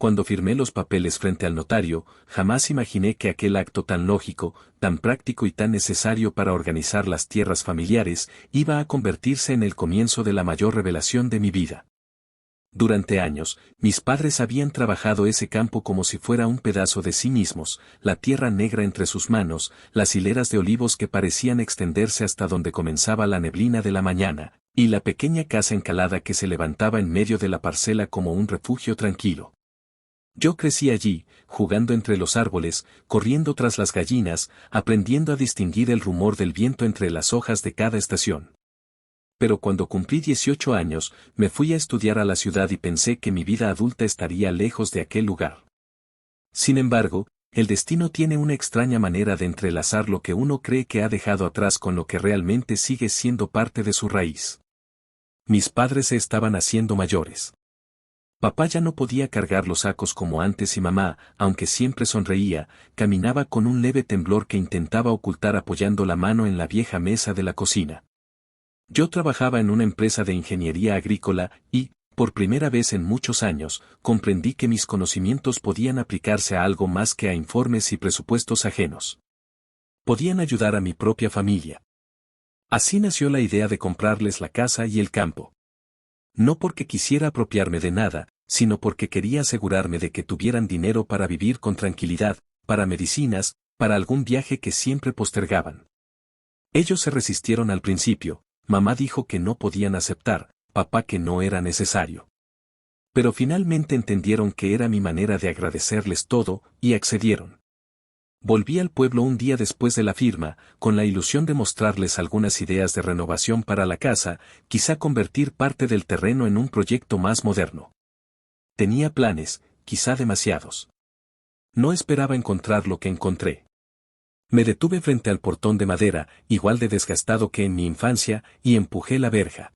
Cuando firmé los papeles frente al notario, jamás imaginé que aquel acto tan lógico, tan práctico y tan necesario para organizar las tierras familiares, iba a convertirse en el comienzo de la mayor revelación de mi vida. Durante años, mis padres habían trabajado ese campo como si fuera un pedazo de sí mismos, la tierra negra entre sus manos, las hileras de olivos que parecían extenderse hasta donde comenzaba la neblina de la mañana, y la pequeña casa encalada que se levantaba en medio de la parcela como un refugio tranquilo. Yo crecí allí, jugando entre los árboles, corriendo tras las gallinas, aprendiendo a distinguir el rumor del viento entre las hojas de cada estación. Pero cuando cumplí 18 años, me fui a estudiar a la ciudad y pensé que mi vida adulta estaría lejos de aquel lugar. Sin embargo, el destino tiene una extraña manera de entrelazar lo que uno cree que ha dejado atrás con lo que realmente sigue siendo parte de su raíz. Mis padres se estaban haciendo mayores. Papá ya no podía cargar los sacos como antes y mamá, aunque siempre sonreía, caminaba con un leve temblor que intentaba ocultar apoyando la mano en la vieja mesa de la cocina. Yo trabajaba en una empresa de ingeniería agrícola y, por primera vez en muchos años, comprendí que mis conocimientos podían aplicarse a algo más que a informes y presupuestos ajenos. Podían ayudar a mi propia familia. Así nació la idea de comprarles la casa y el campo. No porque quisiera apropiarme de nada, sino porque quería asegurarme de que tuvieran dinero para vivir con tranquilidad, para medicinas, para algún viaje que siempre postergaban. Ellos se resistieron al principio, mamá dijo que no podían aceptar, papá que no era necesario. Pero finalmente entendieron que era mi manera de agradecerles todo, y accedieron. Volví al pueblo un día después de la firma, con la ilusión de mostrarles algunas ideas de renovación para la casa, quizá convertir parte del terreno en un proyecto más moderno. Tenía planes, quizá demasiados. No esperaba encontrar lo que encontré. Me detuve frente al portón de madera, igual de desgastado que en mi infancia, y empujé la verja.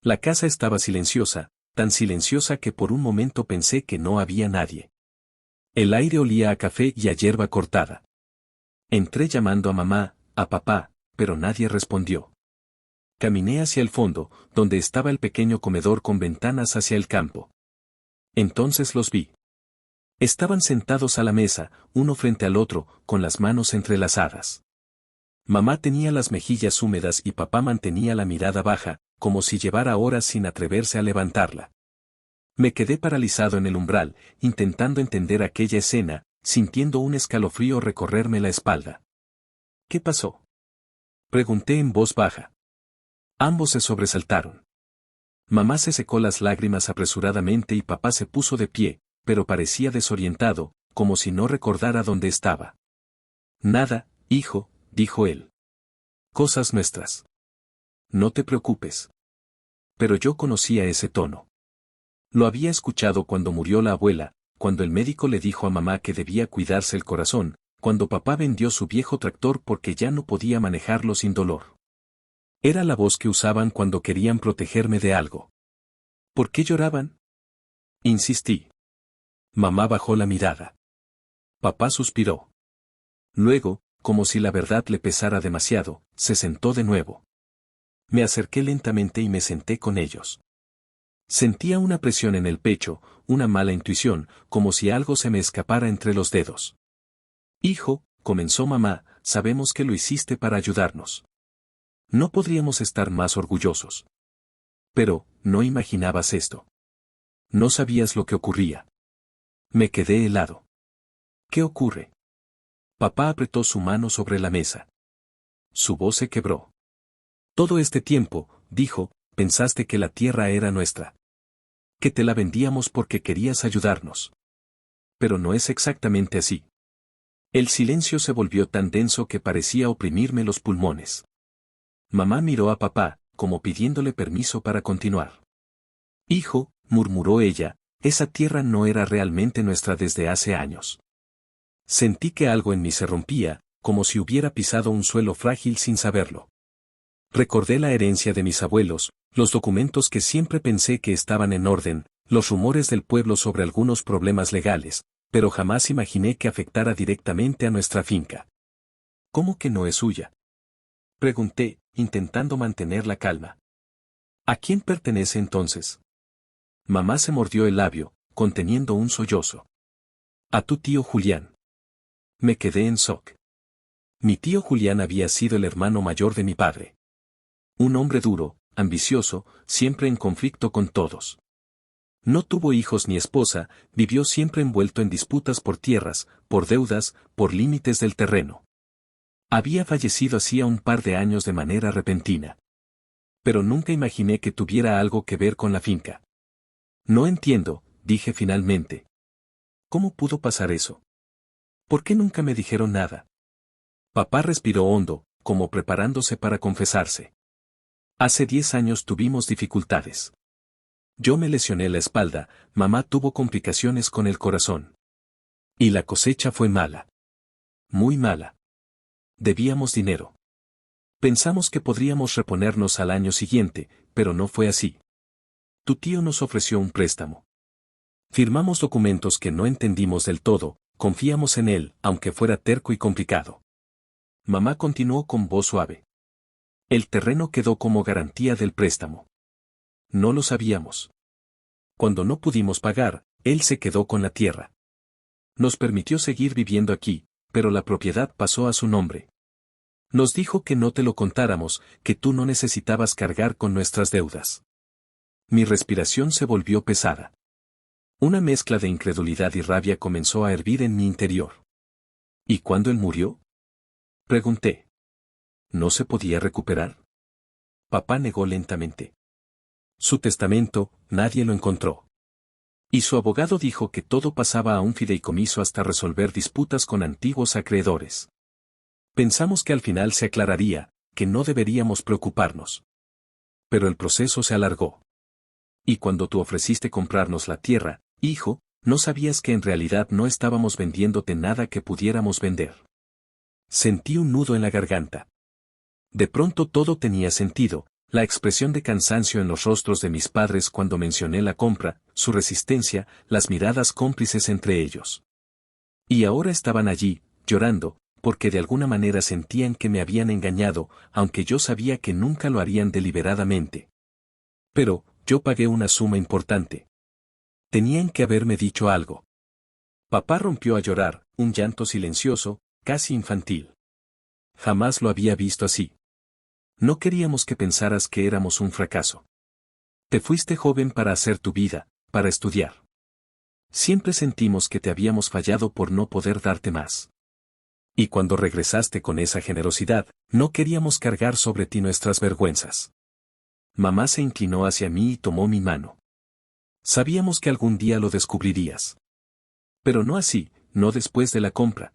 La casa estaba silenciosa, tan silenciosa que por un momento pensé que no había nadie. El aire olía a café y a hierba cortada. Entré llamando a mamá, a papá, pero nadie respondió. Caminé hacia el fondo, donde estaba el pequeño comedor con ventanas hacia el campo. Entonces los vi. Estaban sentados a la mesa, uno frente al otro, con las manos entrelazadas. Mamá tenía las mejillas húmedas y papá mantenía la mirada baja, como si llevara horas sin atreverse a levantarla. Me quedé paralizado en el umbral, intentando entender aquella escena, sintiendo un escalofrío recorrerme la espalda. ¿Qué pasó?, pregunté en voz baja. Ambos se sobresaltaron. Mamá se secó las lágrimas apresuradamente y papá se puso de pie, pero parecía desorientado, como si no recordara dónde estaba. Nada, hijo, dijo él. Cosas nuestras. No te preocupes. Pero yo conocía ese tono. Lo había escuchado cuando murió la abuela, cuando el médico le dijo a mamá que debía cuidarse el corazón, cuando papá vendió su viejo tractor porque ya no podía manejarlo sin dolor. Era la voz que usaban cuando querían protegerme de algo. ¿Por qué lloraban?, insistí. Mamá bajó la mirada. Papá suspiró. Luego, como si la verdad le pesara demasiado, se sentó de nuevo. Me acerqué lentamente y me senté con ellos. Sentía una presión en el pecho, una mala intuición, como si algo se me escapara entre los dedos. Hijo, comenzó mamá, sabemos que lo hiciste para ayudarnos. No podríamos estar más orgullosos. Pero, no imaginabas esto. No sabías lo que ocurría. Me quedé helado. ¿Qué ocurre? Papá apretó su mano sobre la mesa. Su voz se quebró. Todo este tiempo, dijo, pensaste que la tierra era nuestra. Que te la vendíamos porque querías ayudarnos. Pero no es exactamente así. El silencio se volvió tan denso que parecía oprimirme los pulmones. Mamá miró a papá, como pidiéndole permiso para continuar. Hijo, murmuró ella, esa tierra no era realmente nuestra desde hace años. Sentí que algo en mí se rompía, como si hubiera pisado un suelo frágil sin saberlo. Recordé la herencia de mis abuelos, los documentos que siempre pensé que estaban en orden, los rumores del pueblo sobre algunos problemas legales, pero jamás imaginé que afectara directamente a nuestra finca. ¿Cómo que no es suya?, pregunté, intentando mantener la calma. ¿A quién pertenece entonces? Mamá se mordió el labio, conteniendo un sollozo. A tu tío Julián. Me quedé en shock. Mi tío Julián había sido el hermano mayor de mi padre. Un hombre duro, ambicioso, siempre en conflicto con todos. No tuvo hijos ni esposa, vivió siempre envuelto en disputas por tierras, por deudas, por límites del terreno. Había fallecido hacía un par de años de manera repentina. Pero nunca imaginé que tuviera algo que ver con la finca. No entiendo, dije finalmente. ¿Cómo pudo pasar eso? ¿Por qué nunca me dijeron nada? Papá respiró hondo, como preparándose para confesarse. Hace 10 años tuvimos dificultades. Yo me lesioné la espalda, mamá tuvo complicaciones con el corazón. Y la cosecha fue mala. Muy mala. Debíamos dinero. Pensamos que podríamos reponernos al año siguiente, pero no fue así. Tu tío nos ofreció un préstamo. Firmamos documentos que no entendimos del todo, confiamos en él, aunque fuera terco y complicado. Mamá continuó con voz suave. El terreno quedó como garantía del préstamo. No lo sabíamos. Cuando no pudimos pagar, él se quedó con la tierra. Nos permitió seguir viviendo aquí, pero la propiedad pasó a su nombre. Nos dijo que no te lo contáramos, que tú no necesitabas cargar con nuestras deudas. Mi respiración se volvió pesada. Una mezcla de incredulidad y rabia comenzó a hervir en mi interior. ¿Y cuándo él murió? Pregunté. ¿No se podía recuperar? Papá negó lentamente. Su testamento, nadie lo encontró. Y su abogado dijo que todo pasaba a un fideicomiso hasta resolver disputas con antiguos acreedores. Pensamos que al final se aclararía, que no deberíamos preocuparnos. Pero el proceso se alargó. Y cuando tú ofreciste comprarnos la tierra, hijo, no sabías que en realidad no estábamos vendiéndote nada que pudiéramos vender. Sentí un nudo en la garganta. De pronto todo tenía sentido, la expresión de cansancio en los rostros de mis padres cuando mencioné la compra, su resistencia, las miradas cómplices entre ellos. Y ahora estaban allí, llorando, porque de alguna manera sentían que me habían engañado, aunque yo sabía que nunca lo harían deliberadamente. Pero, yo pagué una suma importante. Tenían que haberme dicho algo. Papá rompió a llorar, un llanto silencioso, casi infantil. Jamás lo había visto así. No queríamos que pensaras que éramos un fracaso. Te fuiste joven para hacer tu vida, para estudiar. Siempre sentimos que te habíamos fallado por no poder darte más. Y cuando regresaste con esa generosidad, no queríamos cargar sobre ti nuestras vergüenzas. Mamá se inclinó hacia mí y tomó mi mano. Sabíamos que algún día lo descubrirías. Pero no así, no después de la compra.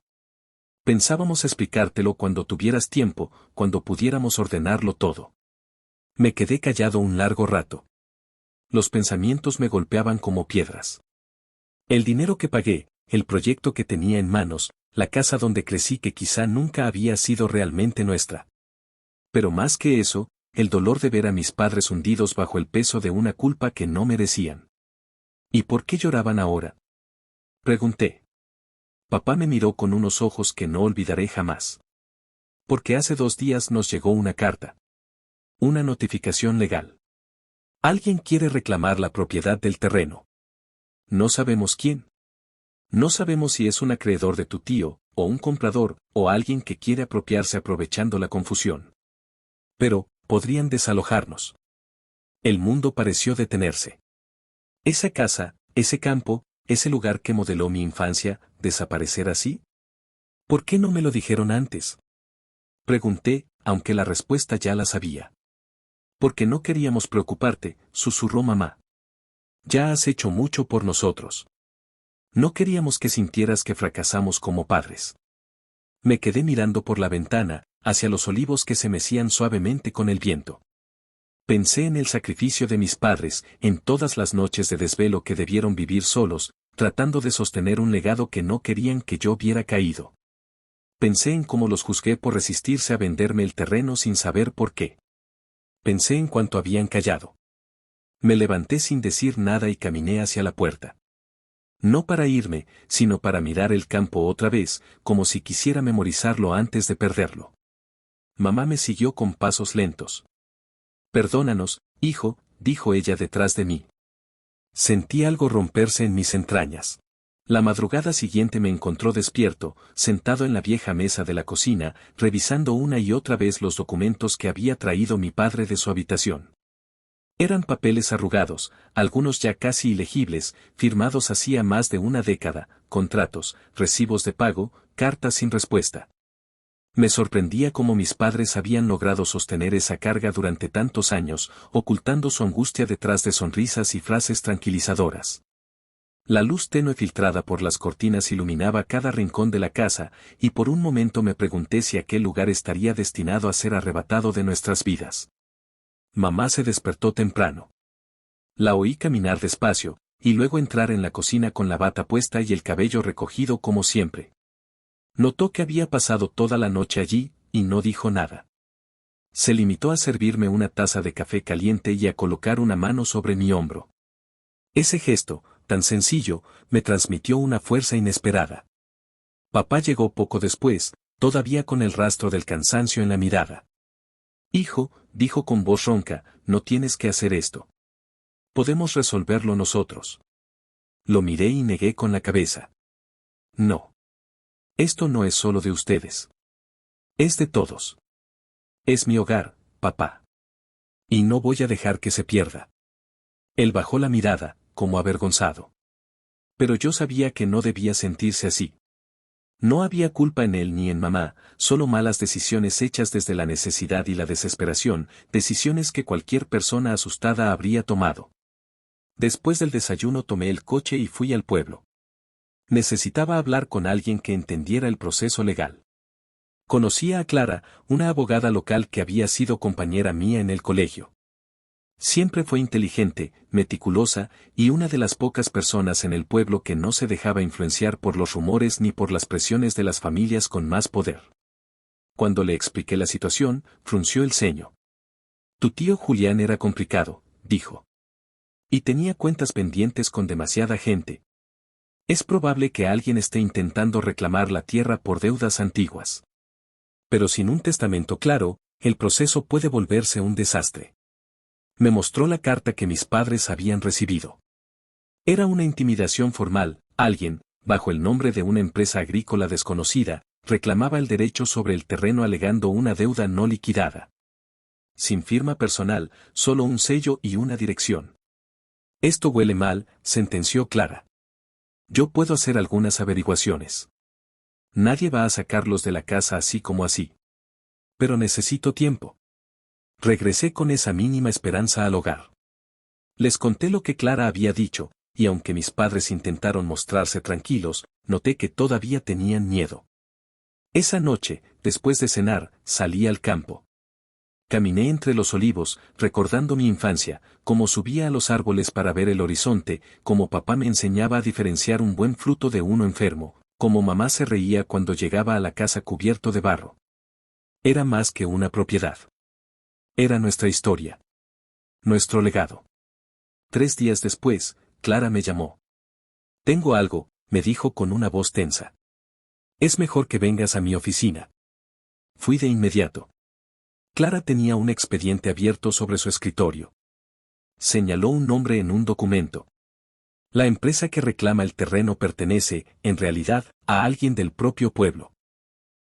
Pensábamos explicártelo cuando tuvieras tiempo, cuando pudiéramos ordenarlo todo. Me quedé callado un largo rato. Los pensamientos me golpeaban como piedras. El dinero que pagué, el proyecto que tenía en manos, la casa donde crecí que quizá nunca había sido realmente nuestra. Pero más que eso, el dolor de ver a mis padres hundidos bajo el peso de una culpa que no merecían. ¿Y por qué lloraban ahora? Pregunté. Papá me miró con unos ojos que no olvidaré jamás. Porque hace 2 días nos llegó una carta. Una notificación legal. Alguien quiere reclamar la propiedad del terreno. No sabemos quién. No sabemos si es un acreedor de tu tío, o un comprador, o alguien que quiere apropiarse aprovechando la confusión. Pero, podrían desalojarnos. El mundo pareció detenerse. Esa casa, ese campo, ese lugar que modeló mi infancia, ¿desaparecer así? ¿Por qué no me lo dijeron antes? Pregunté, aunque la respuesta ya la sabía. Porque no queríamos preocuparte, susurró mamá. Ya has hecho mucho por nosotros. No queríamos que sintieras que fracasamos como padres. Me quedé mirando por la ventana, hacia los olivos que se mecían suavemente con el viento. Pensé en el sacrificio de mis padres, en todas las noches de desvelo que debieron vivir solos, tratando de sostener un legado que no querían que yo viera caído. Pensé en cómo los juzgué por resistirse a venderme el terreno sin saber por qué. Pensé en cuánto habían callado. Me levanté sin decir nada y caminé hacia la puerta. No para irme, sino para mirar el campo otra vez, como si quisiera memorizarlo antes de perderlo. Mamá me siguió con pasos lentos. Perdónanos, hijo, dijo ella detrás de mí. Sentí algo romperse en mis entrañas. La madrugada siguiente me encontró despierto, sentado en la vieja mesa de la cocina, revisando una y otra vez los documentos que había traído mi padre de su habitación. Eran papeles arrugados, algunos ya casi ilegibles, firmados hacía más de una década, contratos, recibos de pago, cartas sin respuesta. Me sorprendía cómo mis padres habían logrado sostener esa carga durante tantos años, ocultando su angustia detrás de sonrisas y frases tranquilizadoras. La luz tenue filtrada por las cortinas iluminaba cada rincón de la casa, y por un momento me pregunté si aquel lugar estaría destinado a ser arrebatado de nuestras vidas. Mamá se despertó temprano. La oí caminar despacio, y luego entrar en la cocina con la bata puesta y el cabello recogido como siempre. Notó que había pasado toda la noche allí, y no dijo nada. Se limitó a servirme una taza de café caliente y a colocar una mano sobre mi hombro. Ese gesto, tan sencillo, me transmitió una fuerza inesperada. Papá llegó poco después, todavía con el rastro del cansancio en la mirada. Hijo, dijo con voz ronca, no tienes que hacer esto. Podemos resolverlo nosotros. Lo miré y negué con la cabeza. No. Esto no es solo de ustedes. Es de todos. Es mi hogar, papá. Y no voy a dejar que se pierda. Él bajó la mirada, como avergonzado. Pero yo sabía que no debía sentirse así. No había culpa en él ni en mamá, solo malas decisiones hechas desde la necesidad y la desesperación, decisiones que cualquier persona asustada habría tomado. Después del desayuno tomé el coche y fui al pueblo. Necesitaba hablar con alguien que entendiera el proceso legal. Conocía a Clara, una abogada local que había sido compañera mía en el colegio. Siempre fue inteligente, meticulosa, y una de las pocas personas en el pueblo que no se dejaba influenciar por los rumores ni por las presiones de las familias con más poder. Cuando le expliqué la situación, frunció el ceño. Tu tío Julián era complicado, dijo. Y tenía cuentas pendientes con demasiada gente. Es probable que alguien esté intentando reclamar la tierra por deudas antiguas. Pero sin un testamento claro, el proceso puede volverse un desastre. Me mostró la carta que mis padres habían recibido. Era una intimidación formal, alguien, bajo el nombre de una empresa agrícola desconocida, reclamaba el derecho sobre el terreno alegando una deuda no liquidada. Sin firma personal, solo un sello y una dirección. Esto huele mal, sentenció Clara. Yo puedo hacer algunas averiguaciones. Nadie va a sacarlos de la casa así como así. Pero necesito tiempo. Regresé con esa mínima esperanza al hogar. Les conté lo que Clara había dicho, y aunque mis padres intentaron mostrarse tranquilos, noté que todavía tenían miedo. Esa noche, después de cenar, salí al campo. Caminé entre los olivos, recordando mi infancia, cómo subía a los árboles para ver el horizonte, cómo papá me enseñaba a diferenciar un buen fruto de uno enfermo, cómo mamá se reía cuando llegaba a la casa cubierto de barro. Era más que una propiedad. Era nuestra historia. Nuestro legado. 3 días después, Clara me llamó. Tengo algo, me dijo con una voz tensa. Es mejor que vengas a mi oficina. Fui de inmediato. Clara tenía un expediente abierto sobre su escritorio. Señaló un nombre en un documento. La empresa que reclama el terreno pertenece, en realidad, a alguien del propio pueblo.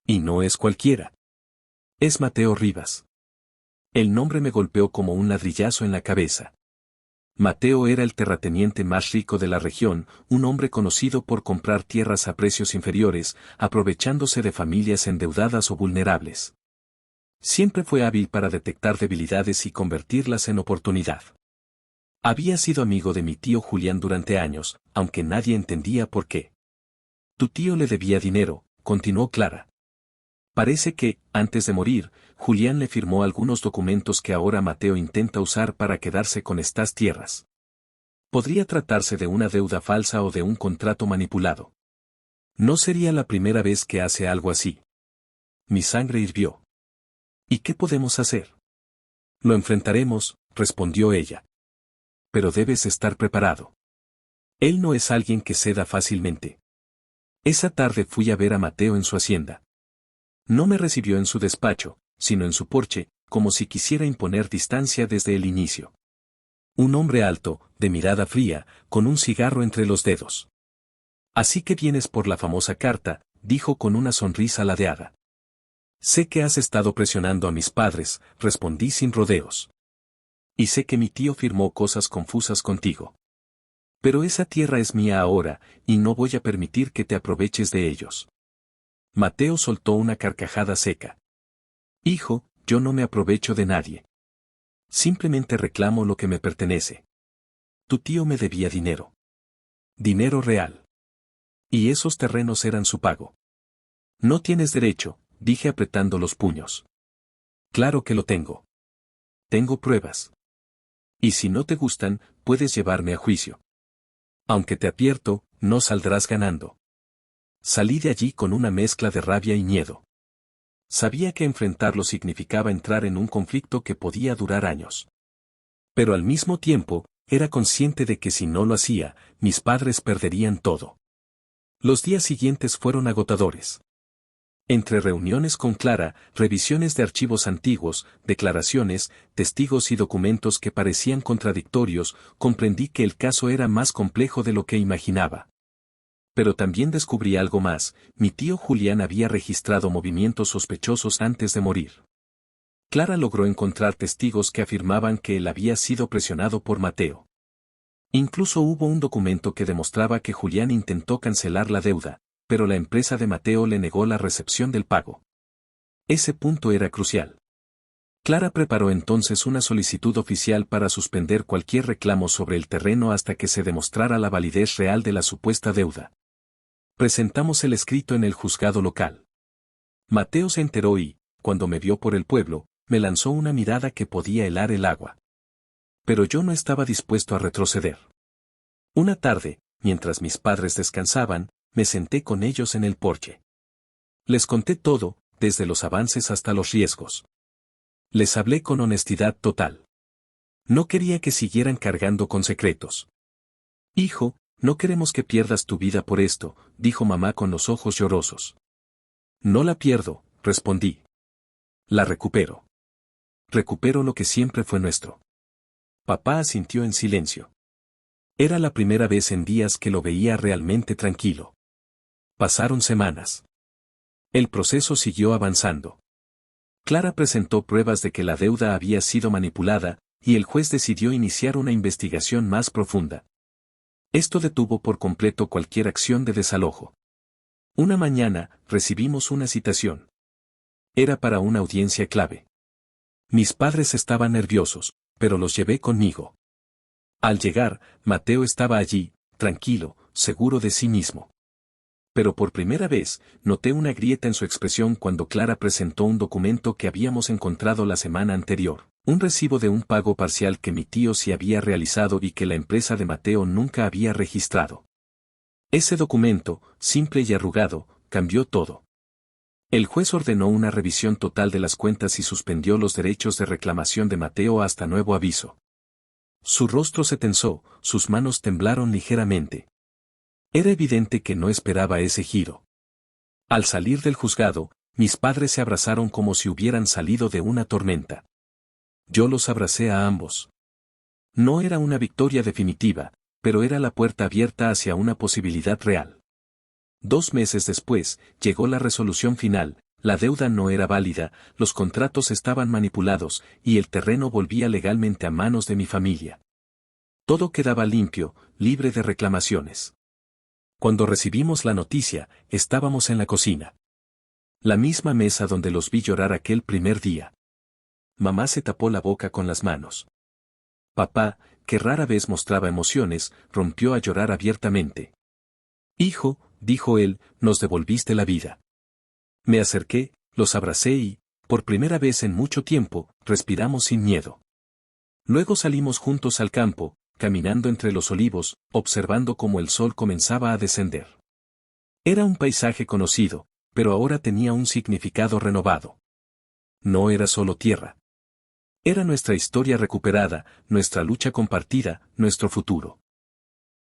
Y no es cualquiera. Es Mateo Rivas. El nombre me golpeó como un ladrillazo en la cabeza. Mateo era el terrateniente más rico de la región, un hombre conocido por comprar tierras a precios inferiores, aprovechándose de familias endeudadas o vulnerables. Siempre fue hábil para detectar debilidades y convertirlas en oportunidad. Había sido amigo de mi tío Julián durante años, aunque nadie entendía por qué. Tu tío le debía dinero, continuó Clara. Parece que, antes de morir, Julián le firmó algunos documentos que ahora Mateo intenta usar para quedarse con estas tierras. Podría tratarse de una deuda falsa o de un contrato manipulado. No sería la primera vez que hace algo así. Mi sangre hirvió. ¿Y qué podemos hacer? Lo enfrentaremos, respondió ella. Pero debes estar preparado. Él no es alguien que ceda fácilmente. Esa tarde fui a ver a Mateo en su hacienda. No me recibió en su despacho, sino en su porche, como si quisiera imponer distancia desde el inicio. Un hombre alto, de mirada fría, con un cigarro entre los dedos. Así que vienes por la famosa carta, dijo con una sonrisa ladeada. Sé que has estado presionando a mis padres, respondí sin rodeos. Y sé que mi tío firmó cosas confusas contigo. Pero esa tierra es mía ahora, y no voy a permitir que te aproveches de ellos. Mateo soltó una carcajada seca. Hijo, yo no me aprovecho de nadie. Simplemente reclamo lo que me pertenece. Tu tío me debía dinero. Dinero real. Y esos terrenos eran su pago. No tienes derecho, dije apretando los puños. Claro que lo tengo. Tengo pruebas. Y si no te gustan, puedes llevarme a juicio. Aunque te advierto, no saldrás ganando. Salí de allí con una mezcla de rabia y miedo. Sabía que enfrentarlo significaba entrar en un conflicto que podía durar años. Pero al mismo tiempo, era consciente de que si no lo hacía, mis padres perderían todo. Los días siguientes fueron agotadores. Entre reuniones con Clara, revisiones de archivos antiguos, declaraciones, testigos y documentos que parecían contradictorios, comprendí que el caso era más complejo de lo que imaginaba. Pero también descubrí algo más: mi tío Julián había registrado movimientos sospechosos antes de morir. Clara logró encontrar testigos que afirmaban que él había sido presionado por Mateo. Incluso hubo un documento que demostraba que Julián intentó cancelar la deuda, pero la empresa de Mateo le negó la recepción del pago. Ese punto era crucial. Clara preparó entonces una solicitud oficial para suspender cualquier reclamo sobre el terreno hasta que se demostrara la validez real de la supuesta deuda. Presentamos el escrito en el juzgado local. Mateo se enteró y, cuando me vio por el pueblo, me lanzó una mirada que podía helar el agua. Pero yo no estaba dispuesto a retroceder. Una tarde, mientras mis padres descansaban, me senté con ellos en el porche. Les conté todo, desde los avances hasta los riesgos. Les hablé con honestidad total. No quería que siguieran cargando con secretos. Hijo, no queremos que pierdas tu vida por esto, dijo mamá con los ojos llorosos. No la pierdo, respondí. La recupero. Recupero lo que siempre fue nuestro. Papá asintió en silencio. Era la primera vez en días que lo veía realmente tranquilo. Pasaron semanas. El proceso siguió avanzando. Clara presentó pruebas de que la deuda había sido manipulada, y el juez decidió iniciar una investigación más profunda. Esto detuvo por completo cualquier acción de desalojo. Una mañana, recibimos una citación. Era para una audiencia clave. Mis padres estaban nerviosos, pero los llevé conmigo. Al llegar, Mateo estaba allí, tranquilo, seguro de sí mismo. Pero por primera vez, noté una grieta en su expresión cuando Clara presentó un documento que habíamos encontrado la semana anterior, un recibo de un pago parcial que mi tío sí había realizado y que la empresa de Mateo nunca había registrado. Ese documento, simple y arrugado, cambió todo. El juez ordenó una revisión total de las cuentas y suspendió los derechos de reclamación de Mateo hasta nuevo aviso. Su rostro se tensó, sus manos temblaron ligeramente. Era evidente que no esperaba ese giro. Al salir del juzgado, mis padres se abrazaron como si hubieran salido de una tormenta. Yo los abracé a ambos. No era una victoria definitiva, pero era la puerta abierta hacia una posibilidad real. 2 meses después, llegó la resolución final: la deuda no era válida, los contratos estaban manipulados, y el terreno volvía legalmente a manos de mi familia. Todo quedaba limpio, libre de reclamaciones. Cuando recibimos la noticia, estábamos en la cocina. La misma mesa donde los vi llorar aquel primer día. Mamá se tapó la boca con las manos. Papá, que rara vez mostraba emociones, rompió a llorar abiertamente. Hijo, dijo él, nos devolviste la vida. Me acerqué, los abracé y, por primera vez en mucho tiempo, respiramos sin miedo. Luego salimos juntos al campo, caminando entre los olivos, observando cómo el sol comenzaba a descender. Era un paisaje conocido, pero ahora tenía un significado renovado. No era solo tierra. Era nuestra historia recuperada, nuestra lucha compartida, nuestro futuro.